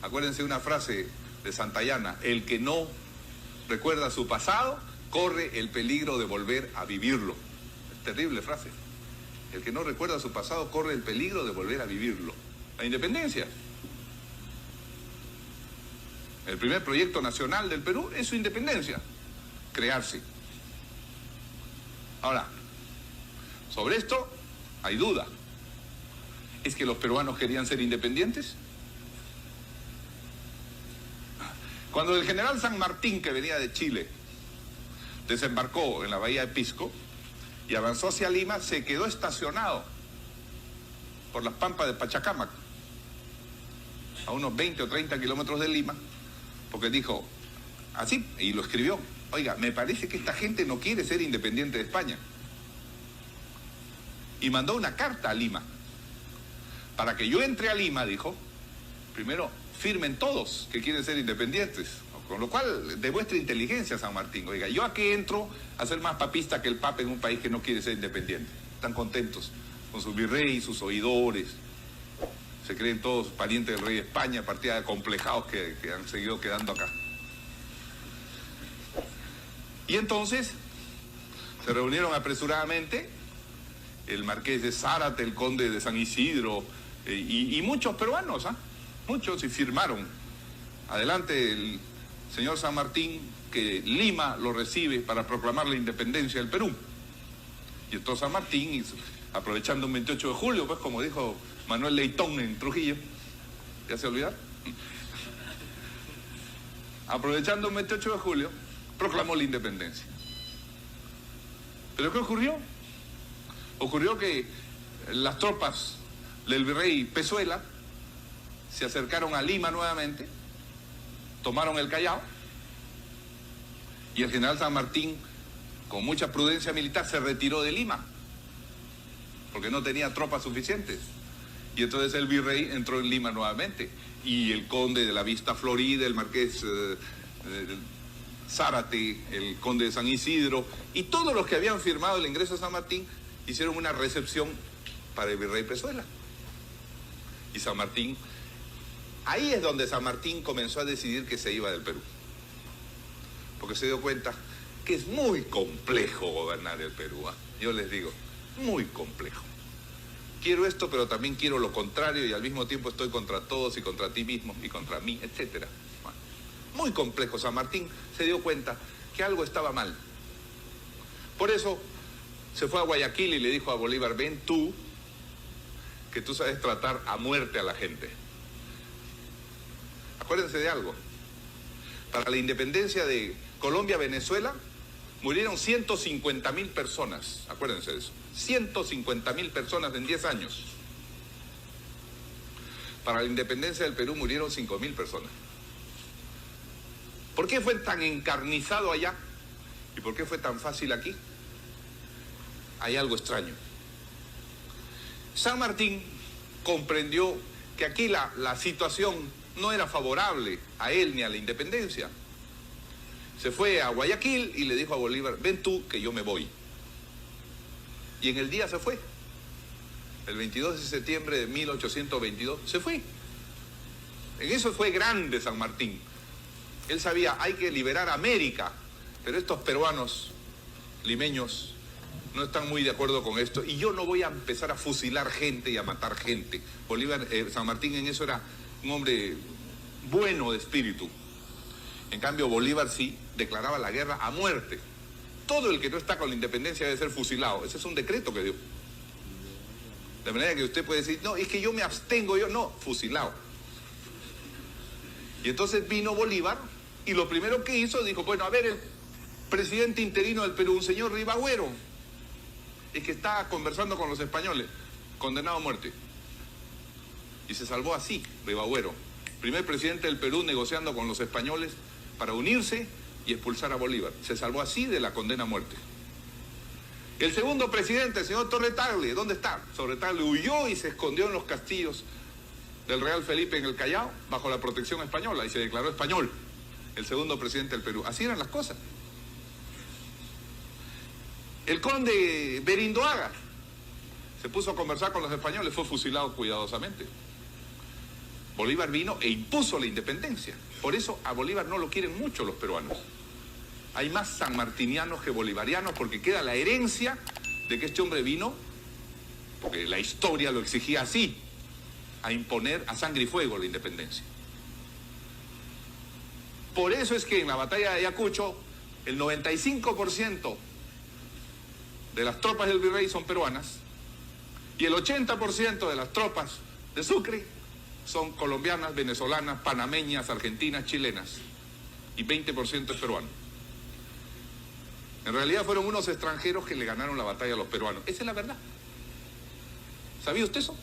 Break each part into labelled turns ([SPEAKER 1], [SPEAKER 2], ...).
[SPEAKER 1] Acuérdense de una frase de Santayana: el que no recuerda su pasado corre el peligro de volver a vivirlo. Es terrible frase. El que no recuerda su pasado corre el peligro de volver a vivirlo. La independencia. El primer proyecto nacional del Perú es su independencia, crearse. Ahora, sobre esto hay duda. ¿Es que los peruanos querían ser independientes? Cuando el general San Martín, que venía de Chile, desembarcó en la bahía de Pisco y avanzó hacia Lima, se quedó estacionado por las pampas de Pachacámac, a unos 20 o 30 kilómetros de Lima, porque dijo, así, y lo escribió: oiga, me parece que esta gente no quiere ser independiente de España. Y mandó una carta a Lima. Para que yo entre a Lima, dijo, primero firmen todos que quieren ser independientes. Con lo cual demuestra inteligencia San Martín. Oiga, ¿yo a qué entro a ser más papista que el Papa en un país que no quiere ser independiente? Están contentos con su virrey, sus oidores. Se creen todos parientes del rey de España, partida de acomplejados que han seguido quedando acá. Y entonces se reunieron apresuradamente el marqués de Zárate, el conde de San Isidro y muchos peruanos, muchos, y firmaron. Adelante el señor San Martín, que Lima lo recibe para proclamar la independencia del Perú. Y entonces San Martín, aprovechando un 28 de julio, pues como dijo Manuel Leitón en Trujillo, ¿ya se olvidaron? Aprovechando un 28 de julio, proclamó la independencia. ¿Pero qué ocurrió? Ocurrió que las tropas del virrey Pezuela se acercaron a Lima nuevamente, tomaron el Callao, y el general San Martín, con mucha prudencia militar, se retiró de Lima, porque no tenía tropas suficientes. Y entonces el virrey entró en Lima nuevamente, y el conde de la Vista Florida, el marqués Zárate, el conde de San Isidro, y todos los que habían firmado el ingreso a San Martín, hicieron una recepción para el virrey Pezuela. Y San Martín, ahí es donde San Martín comenzó a decidir que se iba del Perú, porque se dio cuenta que es muy complejo gobernar el Perú. Yo les digo, muy complejo. Quiero esto, pero también quiero lo contrario, y al mismo tiempo estoy contra todos y contra ti mismo y contra mí, etcétera. Bueno, muy complejo. San Martín se dio cuenta que algo estaba mal. Por eso se fue a Guayaquil y le dijo a Bolívar: ven tú, que tú sabes tratar a muerte a la gente. Acuérdense de algo. Para la independencia de Colombia-Venezuela murieron 150.000 personas. Acuérdense de eso. 150.000 personas en 10 años. Para la independencia del Perú murieron 5.000 personas. ¿Por qué fue tan encarnizado allá? ¿Y por qué fue tan fácil aquí? Hay algo extraño. San Martín comprendió que aquí la situación no era favorable a él ni a la independencia. Se fue a Guayaquil y le dijo a Bolívar: ven tú, que yo me voy. Y en el día se fue. El 22 de septiembre de 1822 se fue. En eso fue grande San Martín. Él sabía, hay que liberar América, pero estos peruanos limeños no están muy de acuerdo con esto, y yo no voy a empezar a fusilar gente y a matar gente. San Martín en eso era un hombre bueno de espíritu. En cambio, Bolívar sí declaraba la guerra a muerte. Todo el que no está con la independencia debe ser fusilado. Ese es un decreto que dio. De manera que usted puede decir: no, es que yo me abstengo, no, fusilado. Y entonces vino Bolívar, y lo primero que hizo, dijo: bueno, a ver, el presidente interino del Perú, un señor Ribagüero, es que está conversando con los españoles, condenado a muerte. Y se salvó así, Ribagüero, primer presidente del Perú negociando con los españoles para unirse y expulsar a Bolívar. Se salvó así de la condena a muerte. El segundo presidente, el señor Torre Tagle, ¿dónde está? Torre Tagle huyó y se escondió en los castillos del Real Felipe en el Callao, bajo la protección española, y se declaró español, el segundo presidente del Perú. Así eran las cosas. El conde Berindoaga se puso a conversar con los españoles, fue fusilado cuidadosamente. Bolívar vino e impuso la independencia. Por eso a Bolívar no lo quieren mucho los peruanos. Hay más sanmartinianos que bolivarianos porque queda la herencia de que este hombre vino, porque la historia lo exigía así, a imponer a sangre y fuego la independencia. Por eso es que en la batalla de Ayacucho el 95% de las tropas del virrey son peruanas y el 80% de las tropas de Sucre son colombianas, venezolanas, panameñas, argentinas, chilenas y 20% es peruano. En realidad fueron unos extranjeros que le ganaron la batalla a los peruanos. Esa es la verdad. ¿Sabía usted eso?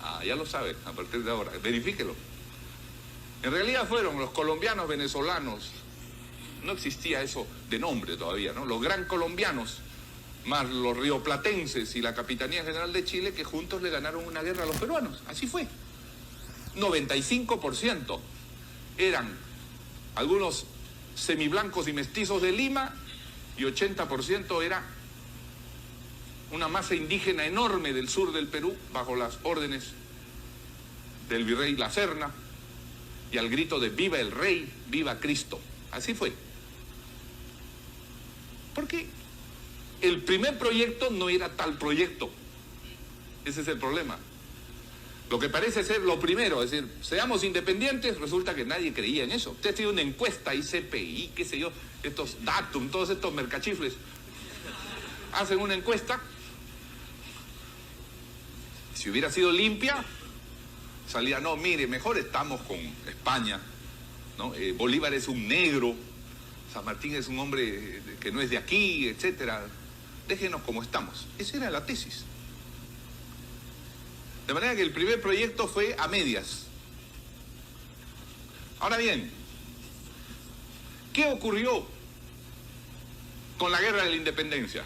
[SPEAKER 1] Ah, ya lo sabe, a partir de ahora, verifíquelo. En realidad fueron los colombianos, venezolanos, no existía eso de nombre todavía, ¿no? Los gran colombianos, más los rioplatenses y la Capitanía General de Chile, que juntos le ganaron una guerra a los peruanos. Así fue. 95% eran algunos semiblancos y mestizos de Lima y 80% era una masa indígena enorme del sur del Perú bajo las órdenes del virrey La Serna y al grito de viva el rey, viva Cristo. Así fue. Porque el primer proyecto no era tal proyecto. Ese es el problema. Lo que parece ser lo primero, es decir, seamos independientes, resulta que nadie creía en eso. Usted tiene una encuesta, ICPI, qué sé yo, estos Datum, todos estos mercachifles, hacen una encuesta. Si hubiera sido limpia, salía, no, mire, mejor estamos con España, ¿no? Bolívar es un negro, San Martín es un hombre que no es de aquí, etcétera. Déjenos como estamos. Esa era la tesis. De manera que el primer proyecto fue a medias. Ahora bien, ¿qué ocurrió con la guerra de la independencia?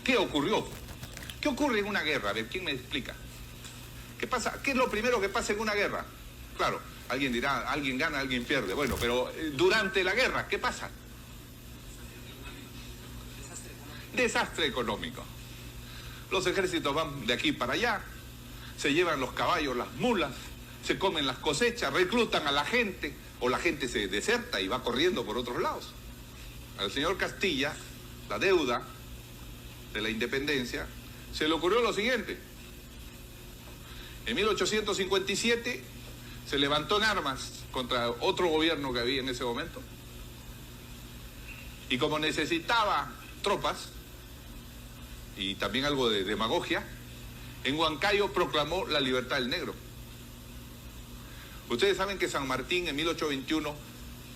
[SPEAKER 1] ¿Qué ocurrió? ¿Qué ocurre en una guerra? A ver, ¿quién me explica? ¿Qué pasa? ¿Qué es lo primero que pasa en una guerra? Claro, alguien dirá, alguien gana, alguien pierde. Bueno, pero durante la guerra, ¿qué pasa? Desastre económico. Los ejércitos van de aquí para allá, se llevan los caballos, las mulas, se comen las cosechas, reclutan a la gente, o la gente se deserta y va corriendo por otros lados. Al señor Castilla, la deuda de la independencia, se le ocurrió lo siguiente. En 1857 se levantó en armas contra otro gobierno que había en ese momento, y como necesitaba tropas y también algo de demagogia, en Huancayo proclamó la libertad del negro. Ustedes saben que San Martín en 1821,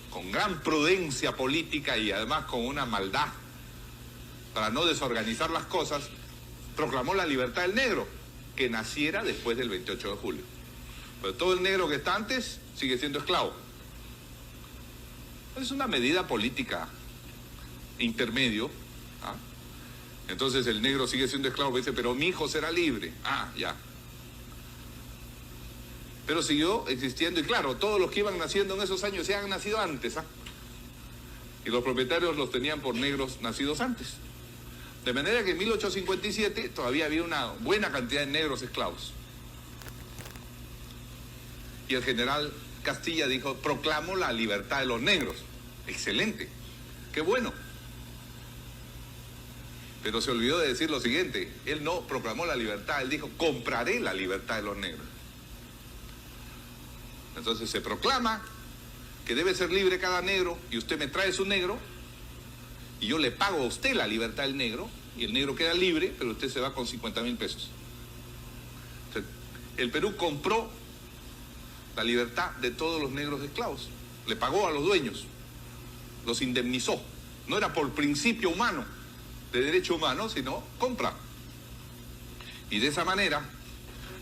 [SPEAKER 1] con gran prudencia política y además con una maldad para no desorganizar las cosas, proclamó la libertad del negro, que naciera después del 28 de julio. Pero todo el negro que está antes sigue siendo esclavo. Es una medida política intermedio, ¿ah? Entonces el negro sigue siendo esclavo, dice, pero mi hijo será libre. Ah, ya. Pero siguió existiendo, y claro, todos los que iban naciendo en esos años se han nacido antes, ¿ah? Y los propietarios los tenían por negros nacidos antes. De manera que en 1857 todavía había una buena cantidad de negros esclavos. Y el general Castilla dijo, proclamo la libertad de los negros. Excelente, qué bueno. Pero se olvidó de decir lo siguiente, él no proclamó la libertad, él dijo, compraré la libertad de los negros. Entonces se proclama que debe ser libre cada negro, y usted me trae su negro, y yo le pago a usted la libertad del negro, y el negro queda libre, pero usted se va con 50,000 pesos. Entonces, el Perú compró la libertad de todos los negros esclavos, le pagó a los dueños, los indemnizó. No era por principio humano, de derecho humano, sino compra. Y de esa manera,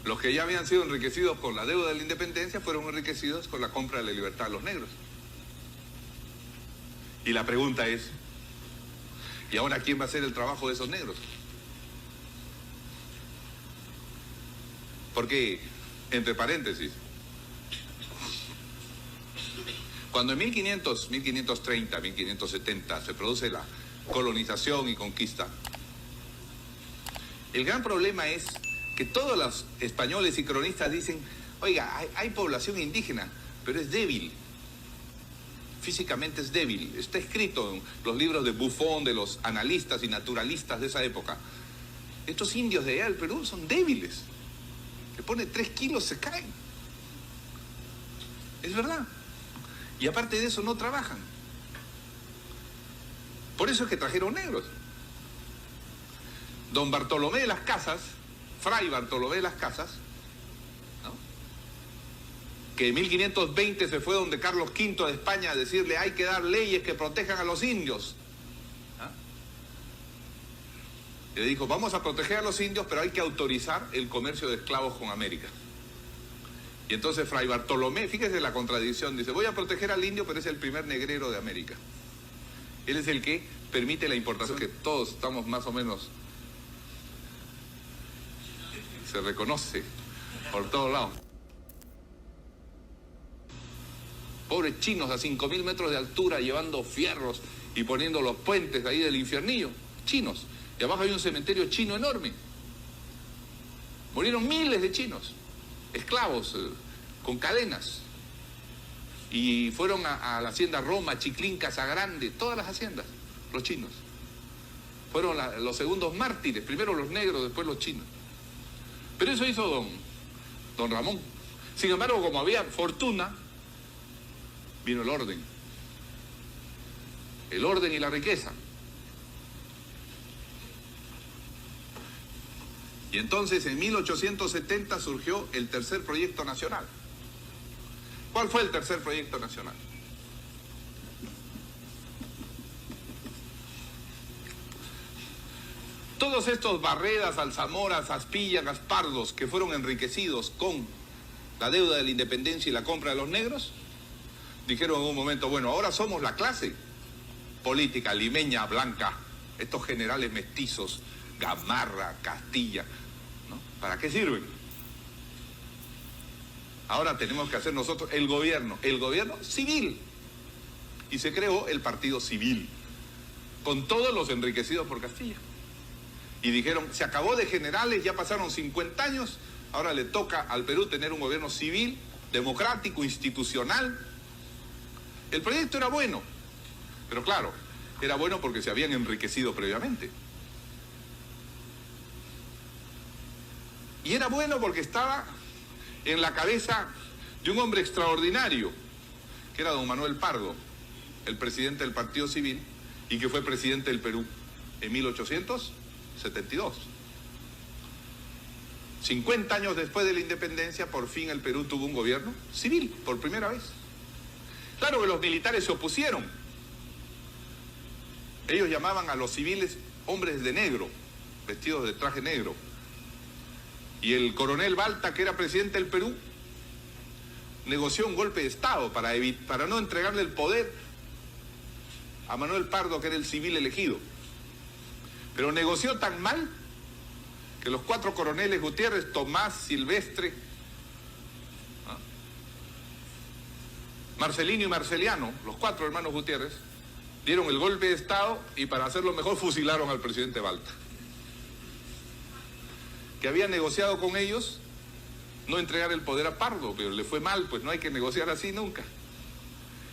[SPEAKER 1] los que ya habían sido enriquecidos con la deuda de la independencia fueron enriquecidos con la compra de la libertad de los negros. Y la pregunta es, ¿y ahora quién va a hacer el trabajo de esos negros? Porque, entre paréntesis, cuando en 1530, 1570 se produce la colonización y conquista, el gran problema es que todos los españoles y cronistas dicen, Oiga, hay población indígena, pero es débil. Físicamente es débil. Está escrito en los libros de Buffon, de los analistas y naturalistas de esa época. Estos indios de allá del Perú son débiles. Le pone 3 kilos, se caen. Es verdad. Y aparte de eso no trabajan. Por eso es que trajeron negros. Don Bartolomé de las Casas, Fray Bartolomé de las Casas, ¿no?, que en 1520 se fue donde Carlos V de España a decirle hay que dar leyes que protejan a los indios. Y le dijo, vamos a proteger a los indios, pero hay que autorizar el comercio de esclavos con América. Y entonces Fray Bartolomé, fíjese la contradicción, dice, voy a proteger al indio, pero es el primer negrero de América. Él es el que permite la importación, que todos estamos más o menos, se reconoce por todos lados. Pobres chinos a 5.000 metros de altura llevando fierros y poniendo los puentes ahí del infiernillo. Chinos. Y abajo hay un cementerio chino enorme. Murieron miles de chinos, esclavos, con cadenas. Y fueron a la hacienda Roma, Chiclín, Casagrande, todas las haciendas, los chinos. Fueron los segundos mártires, primero los negros, después los chinos. Pero eso hizo don Ramón. Sin embargo, como había fortuna, vino el orden. El orden y la riqueza. Y entonces en 1870 surgió el tercer proyecto nacional. ¿Cuál fue el tercer proyecto nacional? Todos estos Barredas, Alzamoras, Asprilla, Gaspardos, que fueron enriquecidos con la deuda de la independencia y la compra de los negros, dijeron en un momento, bueno, ahora somos la clase política limeña, blanca, estos generales mestizos, Gamarra, Castilla, ¿no? ¿Para qué sirven? Ahora tenemos que hacer nosotros el gobierno civil. Y se creó el Partido Civil, con todos los enriquecidos por Castilla. Y dijeron, se acabó de generales, ya pasaron 50 años, ahora le toca al Perú tener un gobierno civil, democrático, institucional. El proyecto era bueno, pero claro, era bueno porque se habían enriquecido previamente. Y era bueno porque estaba en la cabeza de un hombre extraordinario, que era don Manuel Pardo, el presidente del Partido Civil, y que fue presidente del Perú en 1872. 50 años después de la independencia, por fin el Perú tuvo un gobierno civil, por primera vez. Claro que los militares se opusieron. Ellos llamaban a los civiles hombres de negro, vestidos de traje negro. Y el coronel Balta, que era presidente del Perú, negoció un golpe de Estado para no entregarle el poder a Manuel Pardo, que era el civil elegido. Pero negoció tan mal que los 4 coroneles Gutiérrez, Tomás, Silvestre, Marcelino y Marceliano, los 4 hermanos Gutiérrez, dieron el golpe de Estado y para hacerlo mejor fusilaron al presidente Balta, que había negociado con ellos no entregar el poder a Pardo, pero le fue mal, pues no hay que negociar así nunca.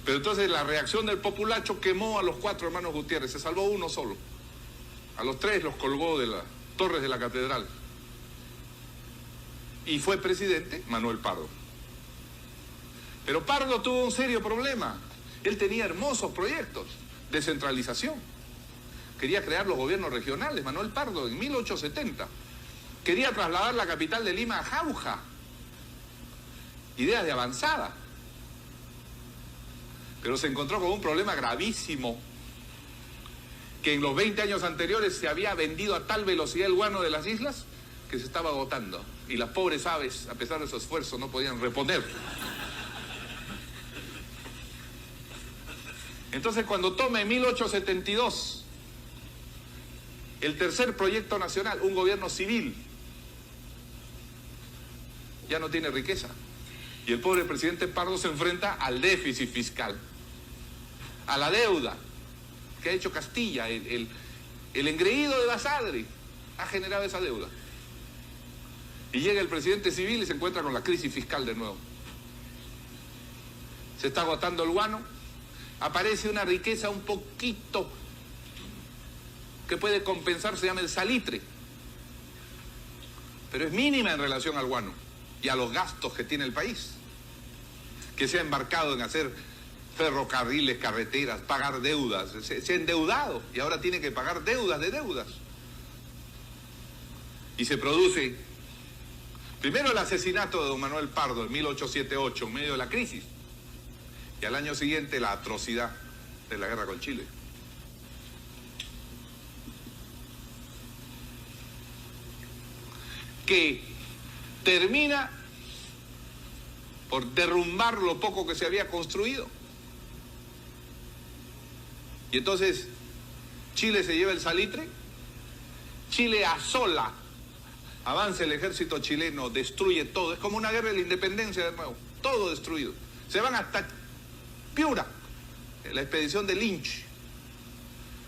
[SPEAKER 1] Pero entonces la reacción del populacho quemó a los 4 hermanos Gutiérrez, se salvó uno solo. A los 3 los colgó de las torres de la catedral. Y fue presidente Manuel Pardo. Pero Pardo tuvo un serio problema. Él tenía hermosos proyectos de centralización. Quería crear los gobiernos regionales, Manuel Pardo, en 1870. Quería trasladar la capital de Lima a Jauja. Ideas de avanzada. Pero se encontró con un problema gravísimo, que en los 20 años anteriores se había vendido a tal velocidad el guano de las islas que se estaba agotando. Y las pobres aves, a pesar de su esfuerzo, no podían reponer. Entonces, cuando toma en 1872 el tercer proyecto nacional, un gobierno civil, ya no tiene riqueza. Y el pobre presidente Pardo se enfrenta al déficit fiscal, a la deuda que ha hecho Castilla. El engreído de Basadre ha generado esa deuda. Y llega el presidente civil y se encuentra con la crisis fiscal de nuevo. Se está agotando el guano, aparece una riqueza un poquito que puede compensar, se llama el salitre, pero es mínima en relación al guano y a los gastos que tiene el país, que se ha embarcado en hacer ferrocarriles, carreteras, pagar deudas, se ha endeudado y ahora tiene que pagar deudas de deudas. Y se produce primero el asesinato de don Manuel Pardo en 1878 en medio de la crisis y al año siguiente la atrocidad de la guerra con Chile. Que termina por derrumbar lo poco que se había construido. Y entonces Chile se lleva el salitre, Chile asola, avanza el ejército chileno, destruye todo, es como una guerra de la independencia de nuevo, todo destruido. Se van hasta Piura, la expedición de Lynch,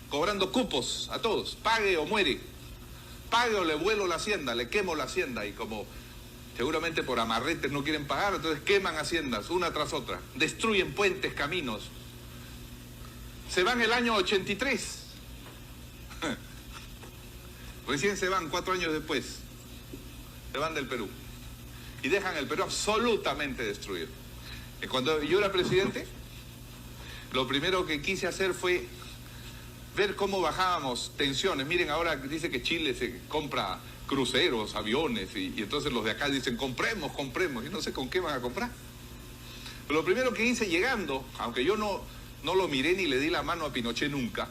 [SPEAKER 1] cobrando cupos a todos, pague o muere. Pague o le vuelo la hacienda, le quemo la hacienda, y como seguramente por amarretes no quieren pagar, entonces queman haciendas una tras otra, destruyen puentes, caminos. Se van el año 83, recién se van 4 años después, se van del Perú y dejan el Perú absolutamente destruido. Y cuando yo era presidente, lo primero que quise hacer fue ver cómo bajábamos tensiones. Miren, ahora dice que Chile se compra cruceros, aviones, y entonces los de acá dicen, compremos, y no sé con qué van a comprar. Pero lo primero que hice llegando, aunque yo no lo miré ni le di la mano a Pinochet nunca,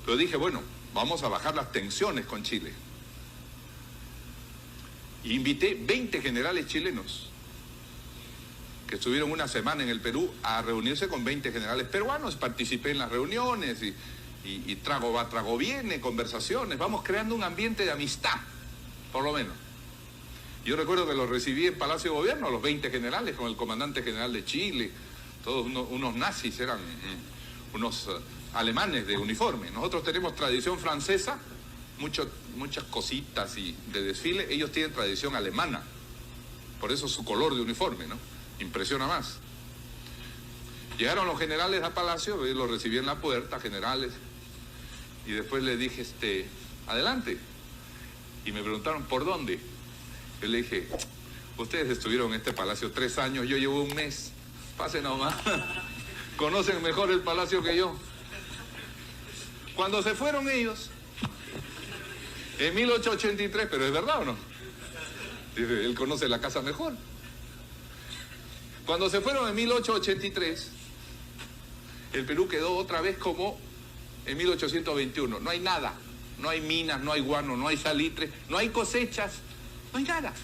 [SPEAKER 1] pero dije, bueno, vamos a bajar las tensiones con Chile. Y invité 20 generales chilenos que estuvieron una semana en el Perú a reunirse con 20 generales peruanos. Participé en las reuniones y trago va, trago viene, conversaciones. Vamos creando un ambiente de amistad, por lo menos. Yo recuerdo que los recibí en Palacio de Gobierno, a los 20 generales, con el comandante general de Chile, todos unos nazis, eran unos alemanes de uniforme. Nosotros tenemos tradición francesa, muchas cositas y de desfile. Ellos tienen tradición alemana, por eso su color de uniforme, ¿no? Impresiona más. Llegaron los generales a Palacio, los recibí en la puerta, generales, y después les dije, adelante. Y me preguntaron, ¿por dónde? Yo le dije, ustedes estuvieron en este palacio 3 años, yo llevo 1 mes, pasen nomás, conocen mejor el palacio que yo. Cuando se fueron ellos, en 1883, pero ¿es verdad o no? Dice, él conoce la casa mejor. Cuando se fueron en 1883, el Perú quedó otra vez como en 1821. No hay nada, no hay minas, no hay guano, no hay salitre, no hay cosechas, no hay nada.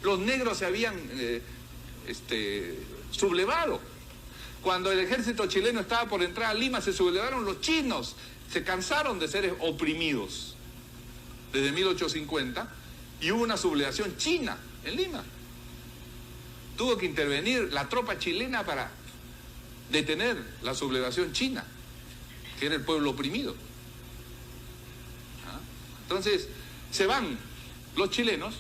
[SPEAKER 1] Los negros se habían sublevado. Cuando el ejército chileno estaba por entrar a Lima, se sublevaron los chinos, se cansaron de ser oprimidos desde 1850 y hubo una sublevación china en Lima. Tuvo que intervenir la tropa chilena para detener la sublevación china, que era el pueblo oprimido. Entonces, se van los chilenos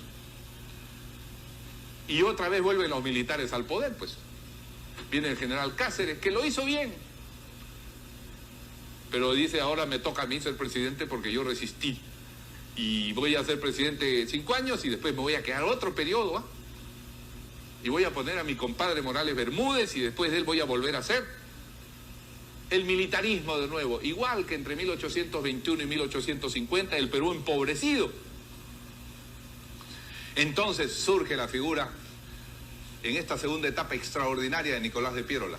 [SPEAKER 1] y otra vez vuelven los militares al poder, pues. Viene el general Cáceres, que lo hizo bien, pero dice, ahora me toca a mí ser presidente porque yo resistí. Y voy a ser presidente 5 años y después me voy a quedar otro periodo, y voy a poner a mi compadre Morales Bermúdez y después de él voy a volver a hacer el militarismo de nuevo, igual que entre 1821 y 1850, el Perú empobrecido. Entonces surge la figura, en esta segunda etapa extraordinaria, de Nicolás de Piérola,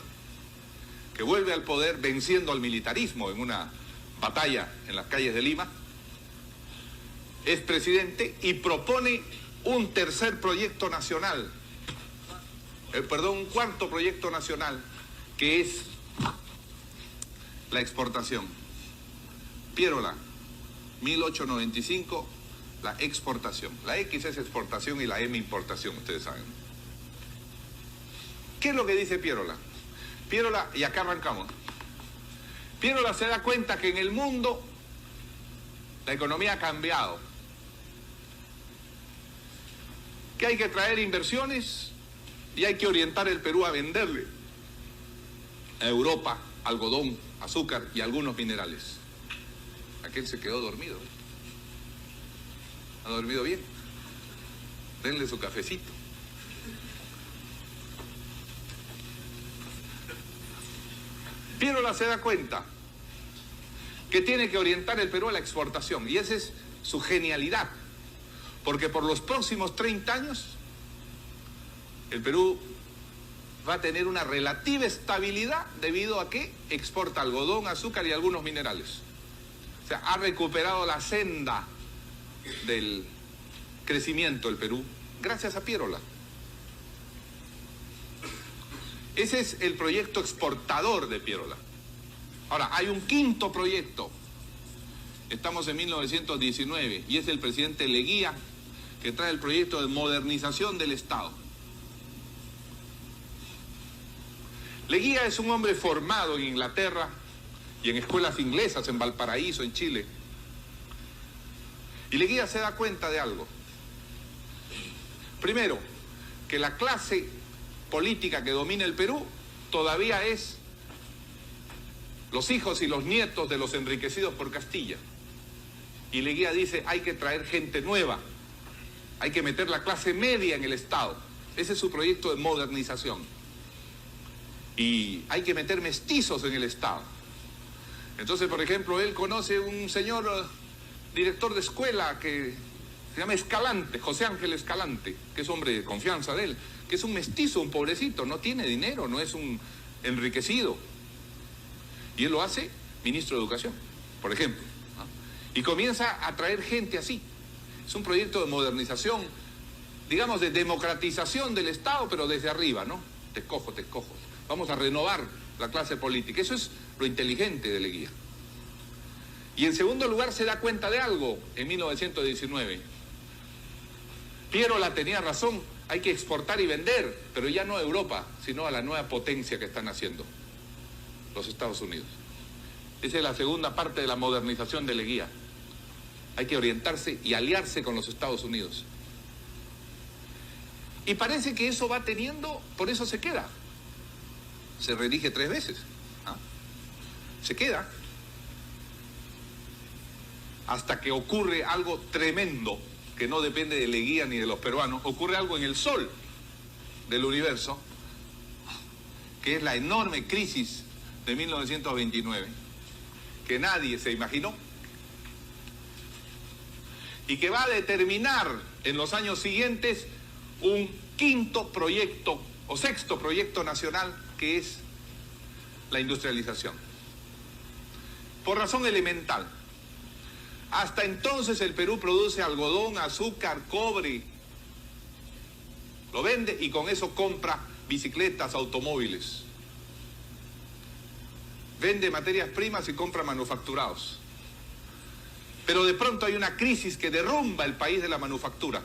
[SPEAKER 1] que vuelve al poder venciendo al militarismo en una batalla en las calles de Lima, es presidente y propone un un cuarto proyecto nacional, que es la exportación. Piérola, 1895, la exportación. La X es exportación y la M importación, ustedes saben. ¿Qué es lo que dice Piérola? Piérola, y acá arrancamos. Piérola se da cuenta que en el mundo la economía ha cambiado. que hay que traer inversiones y hay que orientar el Perú a venderle a Europa algodón, azúcar y algunos minerales. Aquel se quedó dormido. ¿Ha dormido bien? Denle su cafecito. Piérola se da cuenta que tiene que orientar el Perú a la exportación, y esa es su genialidad, porque por los próximos 30 años el Perú va a tener una relativa estabilidad debido a que exporta algodón, azúcar y algunos minerales. O sea, ha recuperado la senda del crecimiento el Perú gracias a Piérola. Ese es el proyecto exportador de Piérola. Ahora, hay un quinto proyecto. Estamos en 1919 y es el presidente Leguía que trae el proyecto de modernización del Estado. Leguía es un hombre formado en Inglaterra y en escuelas inglesas, en Valparaíso, en Chile. Y Leguía se da cuenta de algo. Primero, que la clase política que domina el Perú todavía es los hijos y los nietos de los enriquecidos por Castilla. Y Leguía dice, hay que traer gente nueva, hay que meter la clase media en el Estado. Ese es su proyecto de modernización. Y hay que meter mestizos en el Estado. Entonces, por ejemplo, él conoce un señor director de escuela que se llama Escalante, José Ángel Escalante, que es hombre de confianza de él, que es un mestizo, un pobrecito, no tiene dinero, no es un enriquecido. Y él lo hace ministro de Educación, por ejemplo, ¿no? Y comienza a traer gente así. Es un proyecto de modernización, digamos, de democratización del Estado, pero desde arriba, ¿no? Te escojo. Vamos a renovar la clase política. Eso es lo inteligente de Leguía. Y en segundo lugar se da cuenta de algo en 1919. Piérola tenía razón, hay que exportar y vender, pero ya no a Europa, sino a la nueva potencia que están haciendo los Estados Unidos. Esa es la segunda parte de la modernización de Leguía. Hay que orientarse y aliarse con los Estados Unidos. Y parece que eso va teniendo, por eso se queda. Se reelige 3 veces. ¿Ah? Se queda. Hasta que ocurre algo tremendo, que no depende de Leguía ni de los peruanos. Ocurre algo en el sol del universo, que es la enorme crisis de 1929, que nadie se imaginó, y que va a determinar en los años siguientes un quinto proyecto o sexto proyecto nacional, que es la industrialización. Por razón elemental. Hasta entonces el Perú produce algodón, azúcar, cobre, lo vende y con eso compra bicicletas, automóviles. Vende materias primas y compra manufacturados. Pero de pronto hay una crisis que derrumba el país de la manufactura.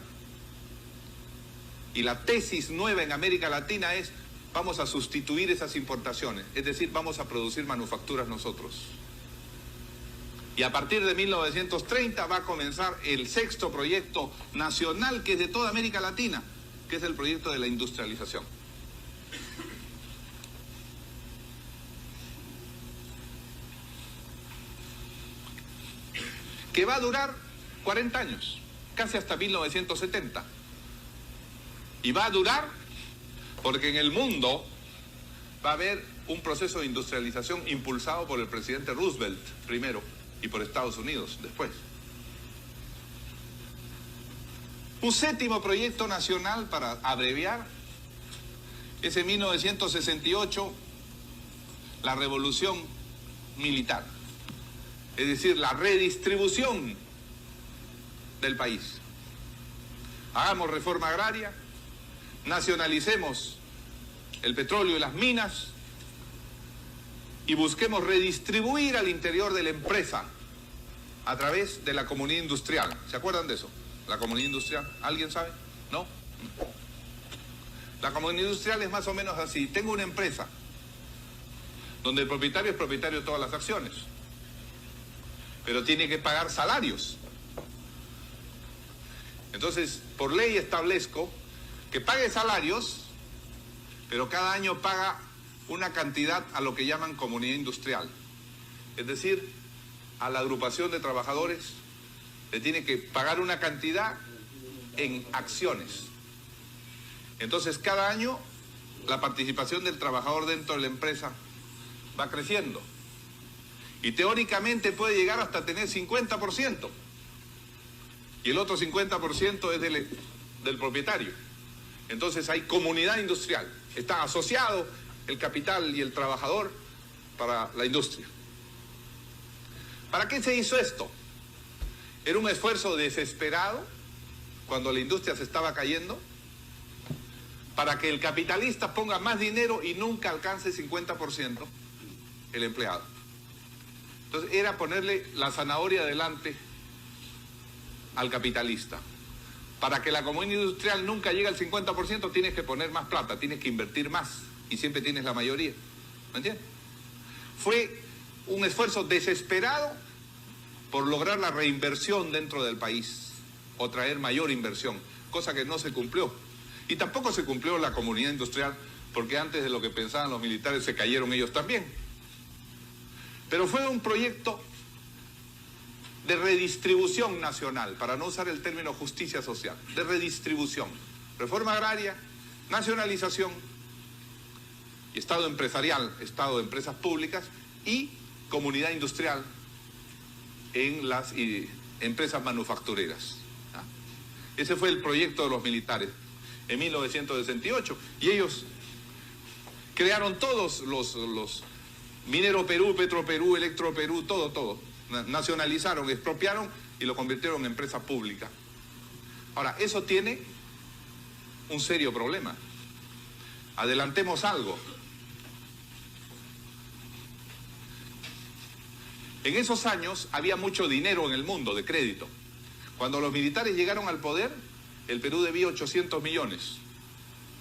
[SPEAKER 1] Y la tesis nueva en América Latina es, vamos a sustituir esas importaciones, es decir, vamos a producir manufacturas nosotros. Y a partir de 1930 va a comenzar el sexto proyecto nacional, que es de toda América Latina, que es el proyecto de la industrialización. Que va a durar 40 años, casi hasta 1970. Y va a durar porque en el mundo va a haber un proceso de industrialización impulsado por el presidente Roosevelt primero y por Estados Unidos después. Un séptimo proyecto nacional, para abreviar, es en 1968 la revolución militar, es decir, la redistribución del país. Hagamos reforma agraria, nacionalicemos el petróleo y las minas y busquemos redistribuir al interior de la empresa a través de la comunidad industrial. ¿Se acuerdan de eso? La comunidad industrial, ¿alguien sabe? ¿No? La comunidad industrial es más o menos así. Tengo una empresa donde el propietario es propietario de todas las acciones, pero tiene que pagar salarios. Entonces, por ley establezco que pague salarios, pero cada año paga una cantidad a lo que llaman comunidad industrial. Es decir, a la agrupación de trabajadores le tiene que pagar una cantidad en acciones. Entonces, cada año la participación del trabajador dentro de la empresa va creciendo. Y teóricamente puede llegar hasta tener 50%. Y el otro 50% es del propietario. Entonces hay comunidad industrial. Está asociado el capital y el trabajador para la industria. ¿Para qué se hizo esto? Era un esfuerzo desesperado cuando la industria se estaba cayendo, para que el capitalista ponga más dinero y nunca alcance 50% el empleado. Entonces era ponerle la zanahoria delante al capitalista. Para que la comunidad industrial nunca llegue al 50%, tienes que poner más plata, tienes que invertir más, y siempre tienes la mayoría. ¿Me entiendes? Fue un esfuerzo desesperado por lograr la reinversión dentro del país, o traer mayor inversión, cosa que no se cumplió. Y tampoco se cumplió la comunidad industrial, porque antes de lo que pensaban los militares se cayeron ellos también. Pero fue un proyecto de redistribución nacional, para no usar el término justicia social, de redistribución, reforma agraria, nacionalización y Estado empresarial, Estado de empresas públicas y comunidad industrial en las empresas manufactureras. Ese fue el proyecto de los militares en 1968, y ellos crearon todos los Minero Perú, Petro Perú, Electro Perú, todo. Nacionalizaron, expropiaron y lo convirtieron en empresa pública. Ahora, eso tiene un serio problema. Adelantemos algo. En esos años había mucho dinero en el mundo de crédito. Cuando los militares llegaron al poder, el Perú debía 800 millones,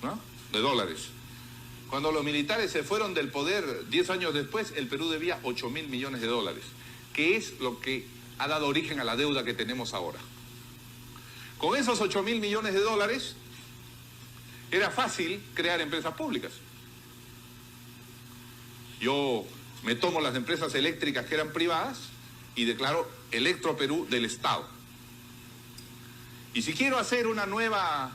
[SPEAKER 1] ¿no?, de dólares. Cuando los militares se fueron del poder 10 años después, el Perú debía 8.000 millones de dólares, que es lo que ha dado origen a la deuda que tenemos ahora. Con esos 8.000 millones de dólares, era fácil crear empresas públicas. Yo me tomo las empresas eléctricas que eran privadas y declaro Electro Perú del Estado. Y si quiero hacer una nueva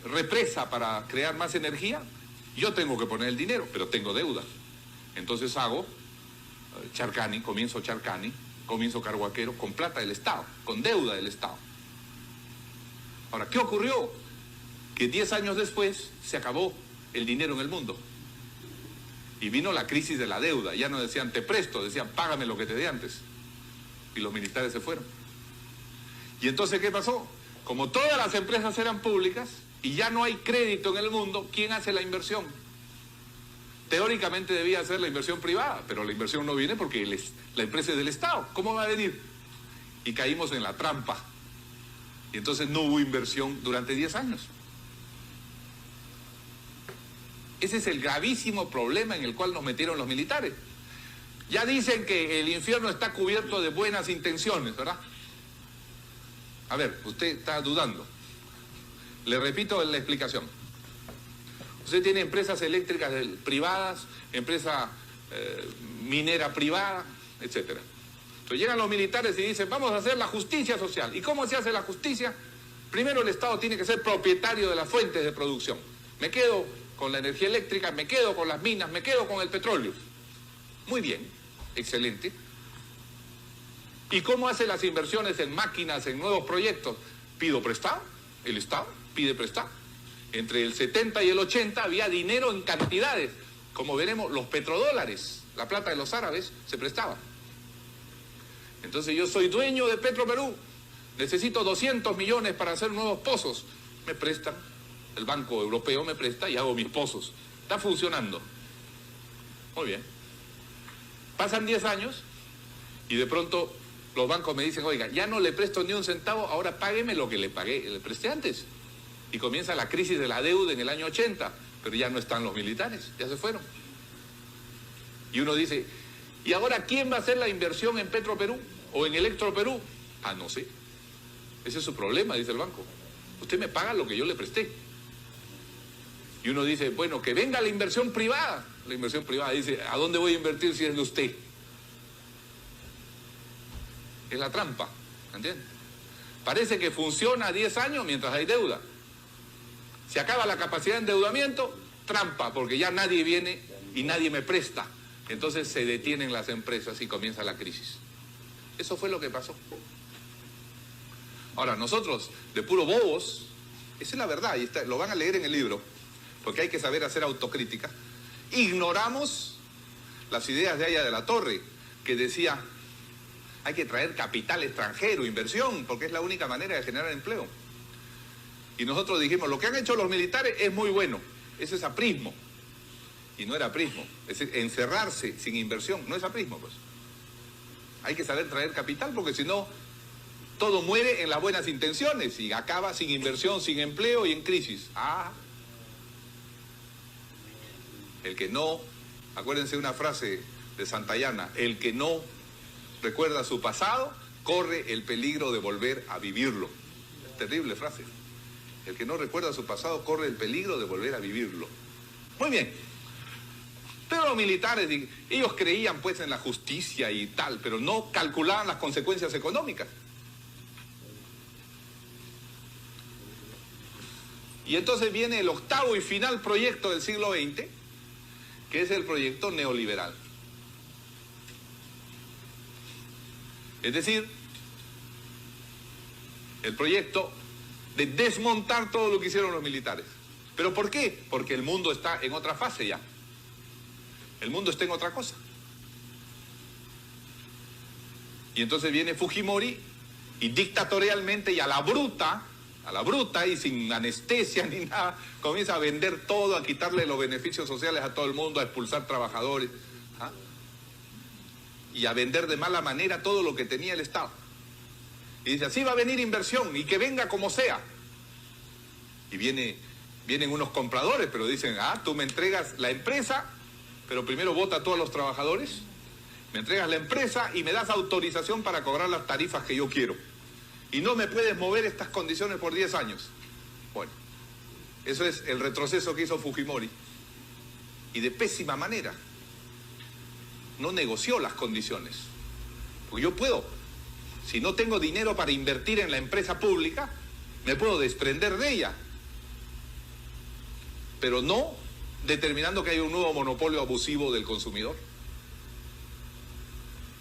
[SPEAKER 1] represa para crear más energía, yo tengo que poner el dinero, pero tengo deuda. Entonces hago Charcani, comienzo Carhuaquero con plata del Estado, con deuda del Estado. Ahora, ¿qué ocurrió? Que 10 años después se acabó el dinero en el mundo. Y vino la crisis de la deuda. Ya no decían te presto, decían págame lo que te dé antes. Y los militares se fueron. Y entonces, ¿qué pasó? Como todas las empresas eran públicas y ya no hay crédito en el mundo, ¿quién hace la inversión? Teóricamente debía hacer la inversión privada, pero la inversión no viene porque la empresa es del Estado. ¿Cómo va a venir? Y caímos en la trampa. Y entonces no hubo inversión durante 10 años. Ese es el gravísimo problema en el cual nos metieron los militares. Ya dicen que el infierno está cubierto de buenas intenciones, ¿verdad? A ver, usted está dudando. Le repito la explicación. Usted tiene empresas eléctricas privadas, empresa minera privada, etc. Entonces llegan los militares y dicen, vamos a hacer la justicia social. ¿Y cómo se hace la justicia? Primero el Estado tiene que ser propietario de las fuentes de producción. Me quedo con la energía eléctrica, me quedo con las minas, me quedo con el petróleo. Muy bien, excelente. ¿Y cómo hace las inversiones en máquinas, en nuevos proyectos? Pido prestado, el Estado pide prestado. Entre el 70 y el 80 había dinero en cantidades. Como veremos, los petrodólares, la plata de los árabes, se prestaba. Entonces yo soy dueño de Petro Perú, necesito 200 millones para hacer nuevos pozos. Me prestan, el Banco Europeo me presta y hago mis pozos. Está funcionando. Muy bien. Pasan 10 años y de pronto los bancos me dicen, oiga, ya no le presto ni un centavo, ahora págueme lo que le presté antes. Y comienza la crisis de la deuda en el año 80, pero ya no están los militares, ya se fueron. Y uno dice, ¿y ahora quién va a hacer la inversión en Petro Perú o en Electro Perú? Ah, no sé. Ese es su problema, dice el banco. Usted me paga lo que yo le presté. Y uno dice, bueno, que venga la inversión privada. La inversión privada dice, ¿a dónde voy a invertir si es de usted? Es la trampa, ¿entiende? Parece que funciona 10 años mientras hay deuda. Se acaba la capacidad de endeudamiento, trampa, porque ya nadie viene y nadie me presta. Entonces se detienen las empresas y comienza la crisis. Eso fue lo que pasó. Ahora, nosotros, de puro bobos, esa es la verdad, y lo van a leer en el libro, porque hay que saber hacer autocrítica, ignoramos las ideas de Haya de la Torre, que decía, hay que traer capital extranjero, inversión, porque es la única manera de generar empleo. Y nosotros dijimos, lo que han hecho los militares es muy bueno, ese es aprismo. Y no era aprismo, es decir, encerrarse sin inversión, no es aprismo, pues. Hay que saber traer capital, porque si no, todo muere en las buenas intenciones y acaba sin inversión, sin empleo y en crisis. El que no, acuérdense una frase de Santayana, el que no recuerda su pasado, corre el peligro de volver a vivirlo. Terrible frase. El que no recuerda su pasado, corre el peligro de volver a vivirlo. Muy bien. Pero los militares, ellos creían pues en la justicia y tal, pero no calculaban las consecuencias económicas. Y entonces viene el octavo y final proyecto del siglo XX, que es el proyecto neoliberal. Es decir, el proyecto de desmontar todo lo que hicieron los militares. ¿Pero por qué? Porque el mundo está en otra fase ya. El mundo está en otra cosa. Y entonces viene Fujimori y dictatorialmente y a la bruta y sin anestesia ni nada, comienza a vender todo, a quitarle los beneficios sociales a todo el mundo, a expulsar trabajadores, y a vender de mala manera todo lo que tenía el Estado. Y dice, así va a venir inversión y que venga como sea. Y vienen unos compradores, pero dicen, tú me entregas la empresa, pero primero vota a todos los trabajadores, me entregas la empresa y me das autorización para cobrar las tarifas que yo quiero. Y no me puedes mover estas condiciones por 10 años. Bueno, eso es el retroceso que hizo Fujimori. Y de pésima manera. No negoció las condiciones. Porque yo puedo, si no tengo dinero para invertir en la empresa pública, me puedo desprender de ella. Pero no determinando que haya un nuevo monopolio abusivo del consumidor.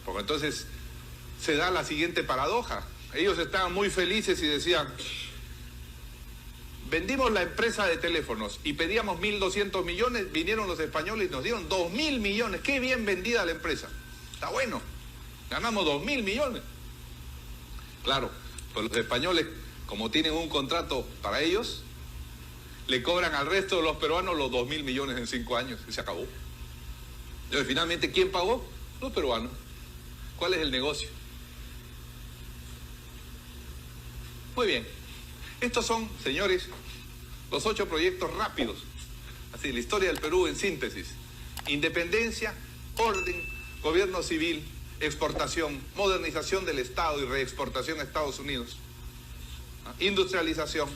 [SPEAKER 1] Porque entonces se da la siguiente paradoja. Ellos estaban muy felices y decían, vendimos la empresa de teléfonos y pedíamos 1.200 millones, vinieron los españoles y nos dieron 2.000 millones. ¡Qué bien vendida la empresa! Está bueno, ganamos 2.000 millones. Claro, pues los españoles, como tienen un contrato para ellos, le cobran al resto de los peruanos los 2.000 millones en 5 años y se acabó. Entonces, finalmente, ¿quién pagó? Los peruanos. ¿Cuál es el negocio? Muy bien. Estos son, señores, los 8 proyectos rápidos. Así, la historia del Perú en síntesis. Independencia, orden, gobierno civil, exportación, modernización del Estado y reexportación a Estados Unidos. Industrialización,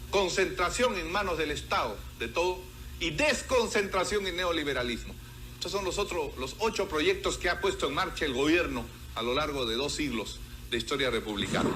[SPEAKER 1] concentración en manos del Estado de todo y desconcentración y neoliberalismo. Estos son los 8 proyectos que ha puesto en marcha el gobierno a lo largo de 2 siglos de historia republicana.